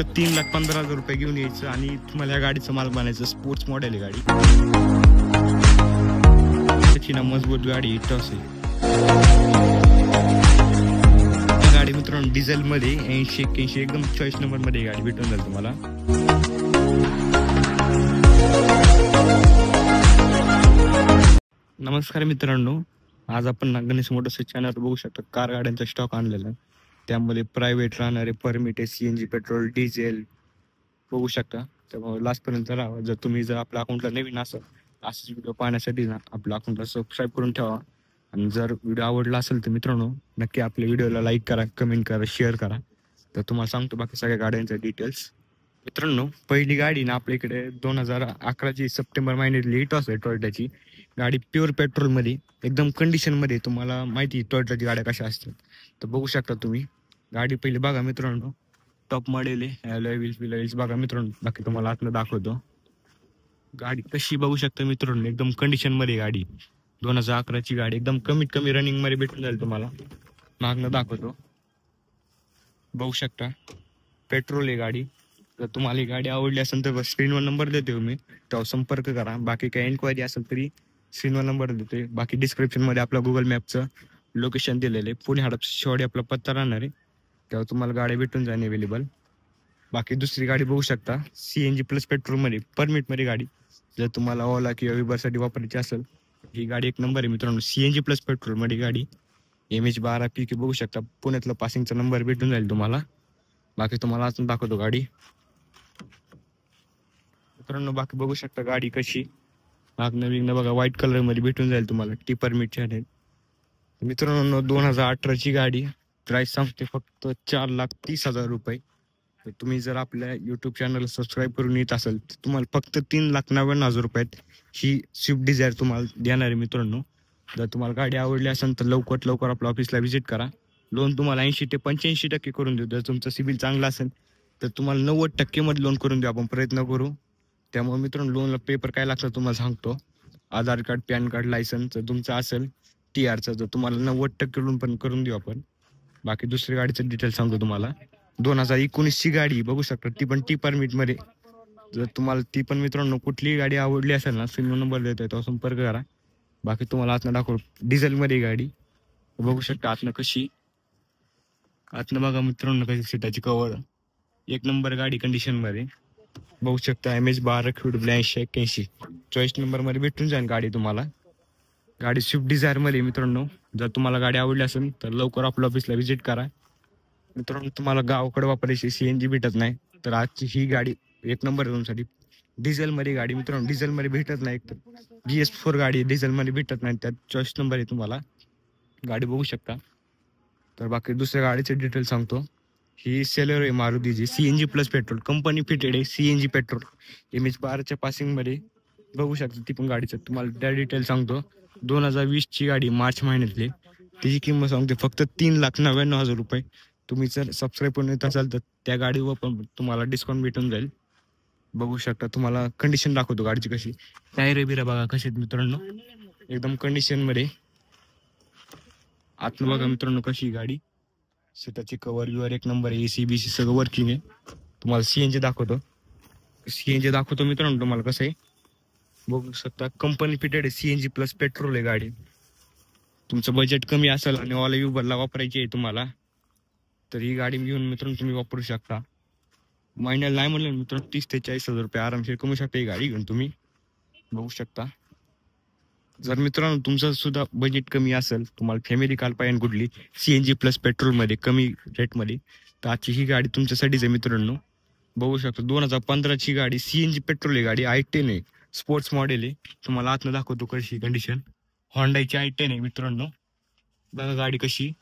फक्त 3,15,000 रुपये घेऊन यायचं आणि तुम्हाला या गाडीचं माल बनायचं. स्पोर्ट्स मॉडेल आहे गाडी, त्याची ना मजबूत गाडी टॉस आहे. गाडी मित्रांनो डिझेल मध्ये 80-81 एकदम चॉईस नंबर मध्ये गाडी भेटून जाईल तुम्हाला. नमस्कार मित्रांनो, आज आपण गणेश मोटर्स चॅनल बघू शकता कार गाड्यांचा स्टॉक आणलेला आहे. त्यामध्ये प्रायव्हेट राहणारे परमिट आहे, CNG पेट्रोल डिझेल बघू शकता. त्यामुळे लास्ट पर्यंत राहा. जर आपल्या अकाउंटला नवीन असेल असेच व्हिडिओ पाहण्यासाठी ना आपल्या अकाउंटला सबस्क्राईब करून ठेवा. आणि जर व्हिडिओ आवडला असेल तर मित्रांनो नक्की आपल्या व्हिडिओला लाईक करा, कमेंट करा, शेअर करा. तर तुम्हाला सांगतो बाकी सगळ्या गाड्यांच्या डिटेल्स. मित्रांनो पहिली गाडी ना आपल्या इकडे 2011ची सप्टेंबर महिन्यातली टॉस आहे टोयोटाची गाडी. प्युअर पेट्रोलमध्ये एकदम कंडिशनमध्ये. तुम्हाला माहिती टोयोटाची गाड्या कशा असतात तर बघू शकता तुम्ही. गाडी पहिली बघा मित्रांनो, टॉप मॉडेल आहे. अलॉय व्हील्स बघा मित्रांनो. बाकी तुम्हाला आतलं दाखवतो. गाडी कशी बघू शकता मित्रांनो, एकदम कंडिशनमध्ये गाडी. 2011ची गाडी एकदम कमीत कमी रनिंग मध्ये भेटून जाईल तुम्हाला. मागणं दाखवतो बघू शकता. पेट्रोल आहे गाडी. जर तुम्हाला ही गाडी आवडली असेल तर स्क्रीनवर नंबर देते मी, तेव्हा संपर्क करा. बाकी काही एन्क्वायरी असेल तरी स्क्रीनवर नंबर देते. बाकी डिस्क्रिप्शन मध्ये आपला गुगल मॅपचं लोकेशन दिलेलं आहे. पुणे हडपसर आपला पत्ता राहणार आहे, तेव्हा तुम्हाला गाडी भेटून जाईल अवेलेबल. बाकी दुसरी गाडी बघू शकता CNG प्लस पेट्रोलमध्ये परमिटमध्ये गाडी. जर तुम्हाला ओला किंवा विबरसाठी वापरायची असेल ही गाडी एक नंबर आहे मित्रांनो. CNG प्लस पेट्रोलमध्ये गाडी MH12 PQ बघू शकता. पुण्यातला पासिंगचा नंबर भेटून जाईल तुम्हाला. बाकी तुम्हाला अजून दाखवतो गाडी मित्रांनो. बाकी बघू शकता गाडी कशी. मागणं विगणं बघा व्हाईट कलर मध्ये भेटून जाईल तुम्हाला. टी परमिटची आहे मित्रांनो. 2018ची गाडी. प्राइस सांगते फक्त 4,30,000 रुपये. तर तुम्ही जर आपल्या युट्यूब चॅनलला सबस्क्राईब करून येत असेल तर तुम्हाला फक्त 3,99,000 रुपयात ही स्विफ्ट डिझायर तुम्हाला देणार आहे मित्रांनो. जर तुम्हाला गाडी आवडली असेल तर लवकर आपल्या ऑफिसला व्हिजिट करा. लोन तुम्हाला 80 ते 85% करून देऊ. जर तुमचं सिबिल चांगला असेल तर तुम्हाला 90% मध्ये लोन करून देऊ आपण, प्रयत्न करू. त्यामुळे मित्रांनो लोनला पेपर काय लागतं तुम्हाला सांगतो. आधार कार्ड, पॅन कार्ड, लायसन्स जर तुमचं असेल, TRचं तर तुम्हाला 90% लोन पण करून देऊ आपण. बाकी दुसरी गाडीचं डिटेल सांगतो तुम्हाला. 2019ची गाडी बघू शकता, ती पण टी परमिट मध्ये. जर तुम्हाला ती पण मित्रांनो कुठलीही गाडी आवडली असेल ना स्क्रीनवर नंबर देतोय तो संपर्क करा. बाकी तुम्हाला आतनं दाखवतो डिझेल मध्ये गाडी बघू शकता. आतनं कशी, आतनं बघा मित्रांनो कशी सीटाची कव्हर एक नंबर गाडी कंडिशन मध्ये बघू शकता. MH12 QW80-81 चॉईस नंबर मध्ये भेटून जाईल गाडी तुम्हाला. गाडी स्विफ्ट डिझायर मध्ये मित्रांनो. जर तुम्हाला गाडी आवडली असेल तर लवकर आपल्या ऑफिसला व्हिजिट करा मित्रांनो. तुम्हाला गावाकडे वापरायची CNG भेटत नाही तर आजची ही गाडी एक नंबर आहे तुमच्यासाठी. डिझेल मध्ये गाडी मित्रांनो, डिझेल मध्ये भेटत नाही तर GS4 गाडी डिझेल मध्ये भेटत नाही, त्यात चॉईस नंबर आहे तुम्हाला. गाडी बघू शकता. तर बाकी दुसऱ्या गाडीचे डिटेल सांगतो. ही सेलर आहे मारुतीची CNG plus petrol company fitted आहे. CNG पेट्रोल MH12च्या पासिंग मध्ये बघू शकता. ती पण गाडीचं तुम्हाला त्या डिटेल सांगतो. 2020ची गाडी मार्च महिन्यातली. त्याची किंमत सांगते फक्त 3,99,000 रुपये. तुम्ही जर सबस्क्राईब करून येत असाल तर त्या गाडीवर पण तुम्हाला डिस्काउंट भेटून जाईल. बघू शकता. तुम्हाला कंडिशन दाखवतो गाडीची कशी. टायर बिरा बघा कशी आहेत मित्रांनो, एकदम कंडिशन मध्ये. आतनं बघा मित्रांनो कशी गाडी. सीटाची कव्हर एक नंबर आहे. AC BC सगळं वर्किंग आहे. तुम्हाला CNG दाखवतो मित्रांनो तुम्हाला कसं आहे बघू शकता. कंपनी फिटेड आहे. CNG प्लस पेट्रोल आहे गाडी. तुमचं बजेट कमी असेल आणि ऑल युबरला वापरायची आहे तुम्हाला तर ही गाडी घेऊन मित्रांनो तुम्ही वापरू शकता. महिन्याला नाही म्हणलं मित्रांनो 30,000 ते 40,000 रुपये आरामशीर कमवू शकता ही गाडी घेऊन तुम्ही बघू शकता. जर मित्रांनो तुमचं सुद्धा बजेट कमी असेल, तुम्हाला फॅमिली कार पाहिजे कुठली CNG प्लस पेट्रोलमध्ये कमी रेटमध्ये तर आजची ही गाडी तुमच्यासाठीच आहे मित्रांनो. बघू शकता. 2015ची गाडी CNG पेट्रोल आहे गाडी. I10 आहे, स्पोर्ट्स मॉडेल आहे. तुम्हाला आतनं दाखवतो कशी कंडिशन. होंडाची I10 आहे मित्रांनो. बघा गाडी कशी.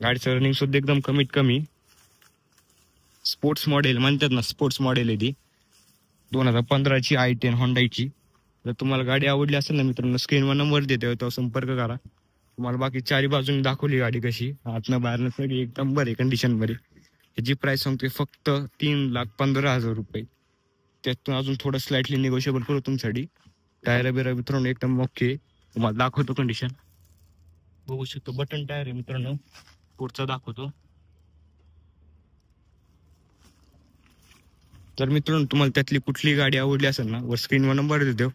गाडीचं रनिंग सुद्धा एकदम कमीत कमी. स्पोर्ट्स मॉडेल म्हणतात ना, स्पोर्ट्स मॉडेल आहे ती. 2015ची I10 होंडाची. जर तुम्हाला गाडी आवडली असेल ना मित्रांनो स्क्रीनवर नंबर देते तो संपर्क करा. तुम्हाला बाकी चारी बाजूने दाखवली गाडी कशी. आतनं बाहेरनं सगळी एकदम बरे कंडिशन मध्ये. ह्याची प्राइस सांगते फक्त 3,15,000 रुपये. त्यातून अजून थोडं स्लाइटली निगोशिएबल करू तुमच्यासाठी. टायर बिरा मित्रांनो एकदम ओके. तुम्हाला दाखवतो कंडिशन बघू शकतो. बटन टायर आहे मित्रांनो. पुढचा दाखवतो. तर मित्रांनो तुम्हाला त्यातली कुठली गाडी आवडली असेल ना, वर स्क्रीनवर नंबर देतो,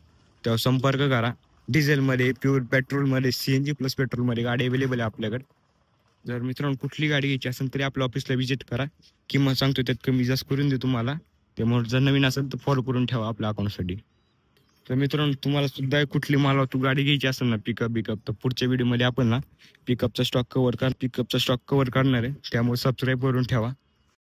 तेव्हा संपर्क करा. डिझेलमध्ये, प्युअर पेट्रोलमध्ये, CNG प्लस पेट्रोलमध्ये गाडी अवेलेबल आहे आपल्याकडे. जर मित्रांनो कुठली गाडी घ्यायची असेल तरी आपल्या ऑफिसला व्हिजिट करा. किंमत सांगतो त्यात कमी जास्त करून देऊ तुम्हाला. त्यामुळे जर नवीन असेल तर फॉलो करून ठेवा आपल्या अकाउंटसाठी. तर मित्रांनो तुम्हाला सुद्धा कुठली माल वाहतूक गाडी घ्यायची असेल ना, पिकअप तर पुढच्या व्हिडिओमध्ये आपण ना पिकअपचा स्टॉक कव्हर करणार आहे. त्यामुळे सबस्क्राईब करून ठेवा.